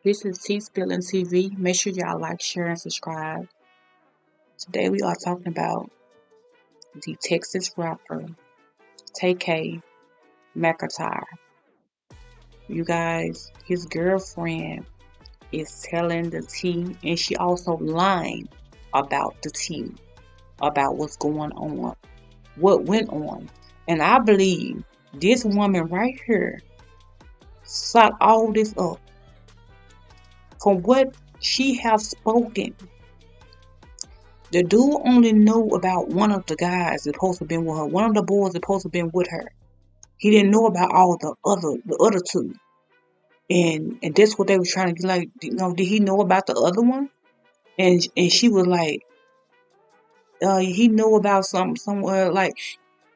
This is T Spilling TV. Make sure y'all like, share, and subscribe. Today we are talking about the Texas rapper TK McIntyre. You guys, his girlfriend is telling the tea, and she also lying about the tea, about what's going on, what went on. And I believe this woman right here sought all this up from what she has spoken. The dude only knew about one of the guys that supposed to been with her. One of the boys that supposed to been with her. He didn't know about all the other two. And that's what they were trying to get, like, did he know about the other one? And she was like, he know about somewhere, like,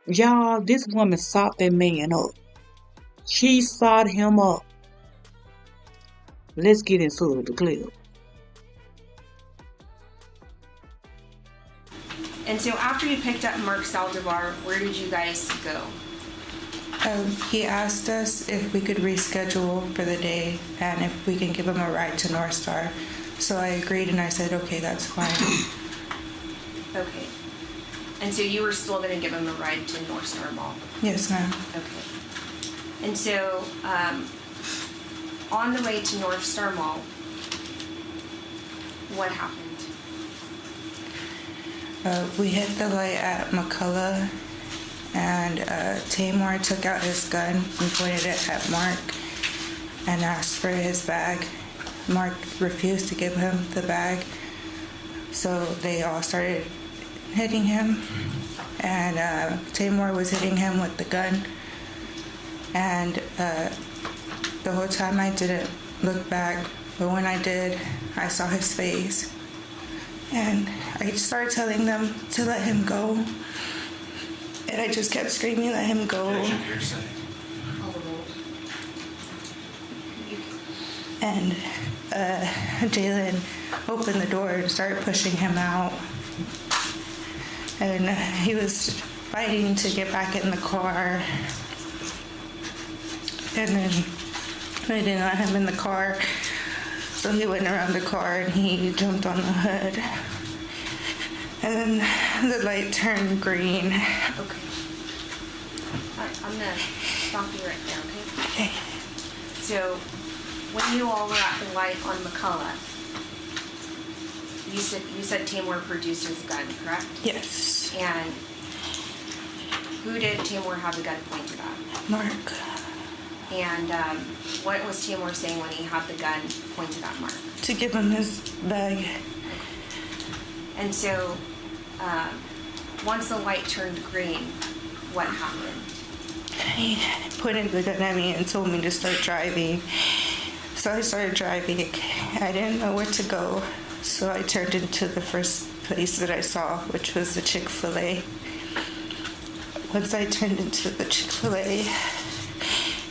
y'all, this woman sought that man up. She sought him up. Let's get into the clip. And so after you picked up Mark Saldivar, where did you guys go? He asked us if we could reschedule for the day and if we can give him a ride to North Star. So I agreed and I said, okay, that's fine. Okay. And so you were still going to give him a ride to North Star Mall? Yes, ma'am. Okay. And so on the way to North Star Mall, what happened? We hit the light at McCullough, and Tamor took out his gun and pointed it at Mark and asked for his bag. Mark refused to give him the bag, so they all started hitting him, and Tamor was hitting him with the gun, and the whole time I didn't look back, but when I did, I saw his face. And I started telling them to let him go. And I just kept screaming, let him go. And Jalen opened the door and started pushing him out. And he was fighting to get back in the car. And then I didn't let him in the car. So he went around the car and he jumped on the hood. And then the light turned green. Okay. I'm going to stop you right there, okay? Okay. So when you all were at the light on McCullough, you said Tamor produced his gun, correct? Yes. And who did Tamor have the gun pointed at? Mark. And what was Tamor saying when he had the gun pointed at Mark? To give him his bag. And so once the light turned green, what happened? He pointed the gun at me and told me to start driving. So I started driving. I didn't know where to go. So I turned into the first place that I saw, which was the Chick-fil-A. Once I turned into the Chick-fil-A,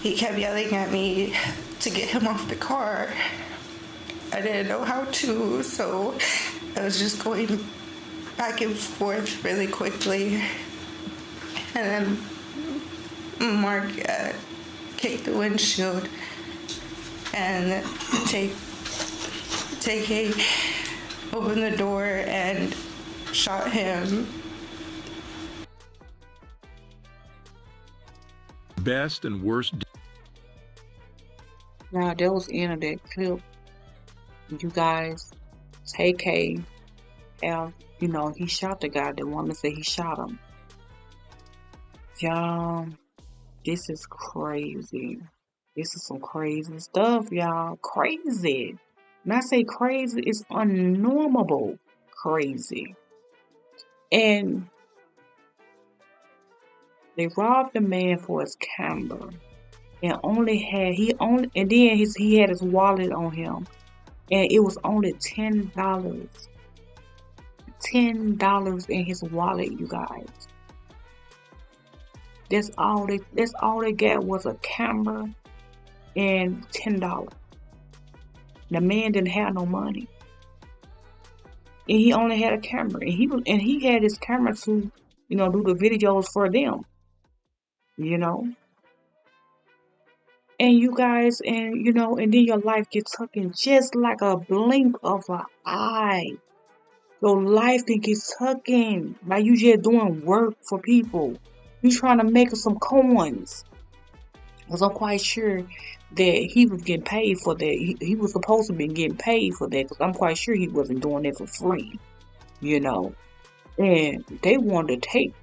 he kept yelling at me to get him off the car. I didn't know how to, so I was just going back and forth really quickly. And then Mark kicked the windshield, and TK opened the door and shot him. Best and worst. Now, that was the end of that clip. You guys, TK, he shot the guy. The woman said he shot him. Y'all, this is crazy. This is some crazy stuff, y'all. Crazy. When I say crazy, it's unnormable crazy. And they robbed the man for his camera. And he had his wallet on him, and it was only $10. $10 in his wallet, you guys. That's all they got was a camera and $10. The man didn't have no money, and he only had a camera, and he had his camera to, do the videos for them, And you guys, and you know, and then your life gets taken just like a blink of an eye. Your life can get taken. Like you just doing work for people. You trying to make some coins. Because I'm quite sure that he was getting paid for that. He was supposed to be getting paid for that. Because I'm quite sure he wasn't doing it for free. You know. And they wanted to take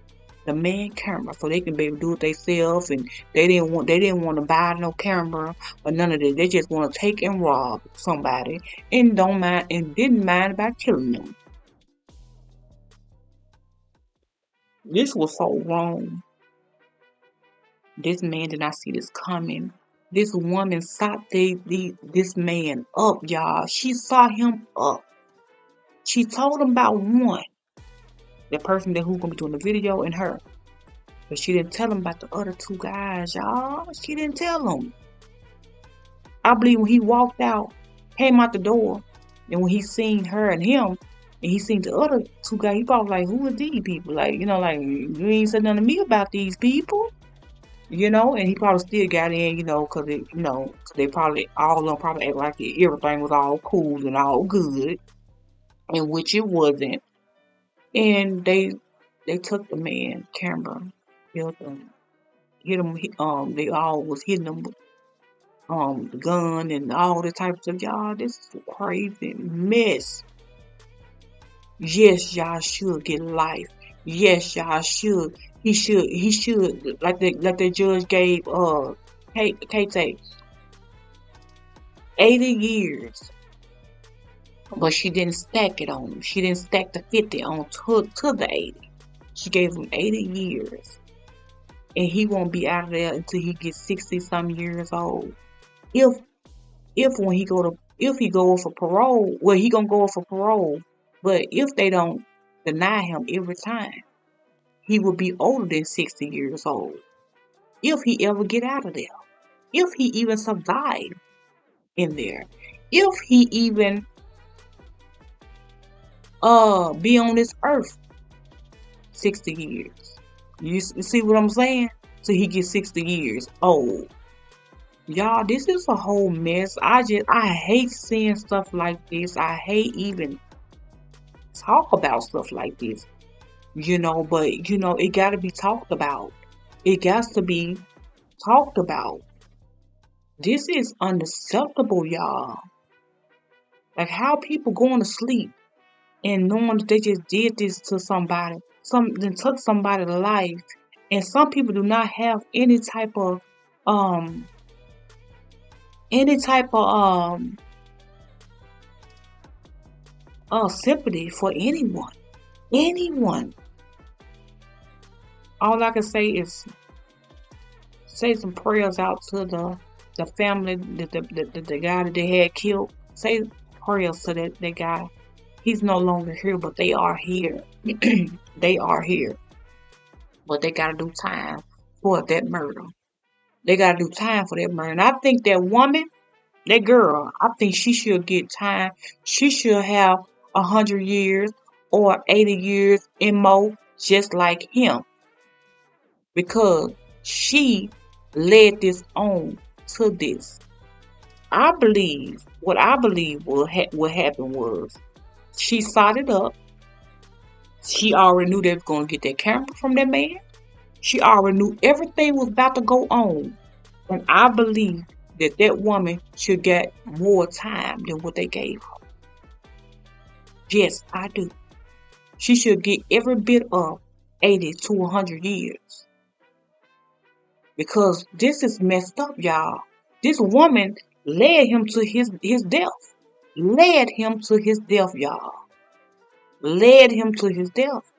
the man camera so they can be able to do it themselves, and they didn't want to buy no camera or none of that. They just want to take and rob somebody and didn't mind about killing them. This was so wrong. This man did not see this coming. This woman saw this man up, y'all. She saw him up. She told him about one, the person that who's gonna be doing the video, and her. But she didn't tell him about the other two guys, y'all. She didn't tell him. I believe when he walked out, came out the door, and when he seen her and him, and he seen the other two guys, he probably like, who are these people? Like, you know, like, you ain't said nothing to me about these people, you know? And he probably still got in, you know, because they probably, all of them probably act like everything was all cool and all good, and which it wasn't. And they took the man camera, hit him, they all was hitting him with the gun and all the types of, y'all, this is a crazy mess. Yes, y'all should get life. Yes, y'all should. He should like the judge gave Kate 80 years. But she didn't stack it on him. She didn't stack the 50 on to the 80. She gave him 80 years. And he won't be out of there until he gets 60 some years old. If he go for parole, well, he gonna go for parole. But if they don't deny him every time, he will be older than 60 years old. If he ever get out of there, if he even survive in there, if he even be on this earth 60 years. You see what I'm saying? So he gets 60 years old. Y'all, this is a whole mess. I hate seeing stuff like this. I hate even talk about stuff like this. You know, but you know, it gotta be talked about. It got to be talked about. This is unacceptable, y'all. Like how people going to sleep and knowing that they just did this to somebody, then took somebody's life, and some people do not have any type of sympathy for anyone. Anyone. All I can say is say some prayers out to the family, the guy that they had killed. Say prayers to that guy. He's no longer here, but they are here. They are here. But they gotta do time for that murder. They gotta do time for that murder. And I think that woman, that girl, I think she should get time. She should have 100 years or 80 years and more, just like him. Because she led this on to this. What I believe what happened was she sought it up. She already knew they was going to get that camera from that man. She already knew everything was about to go on. And I believe that woman should get more time than what they gave her. Yes, I do. She should get every bit of 80 to 100 years. Because this is messed up, y'all. This woman led him to his death. Led him to his death, y'all. Led him to his death.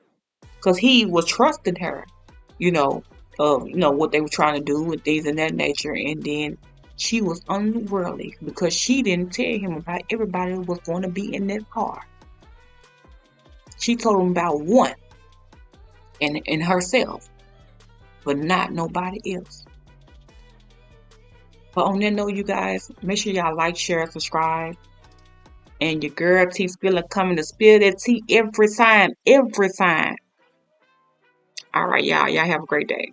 Because he was trusting her, what they were trying to do with things of that nature. And then she was unworldly because she didn't tell him about everybody who was going to be in that car. She told him about one and herself, but not nobody else. But on that note, you guys, make sure y'all like, share, and subscribe. And your girl T Spiller coming to spill that tea every time. Every time. All right, y'all. Y'all have a great day.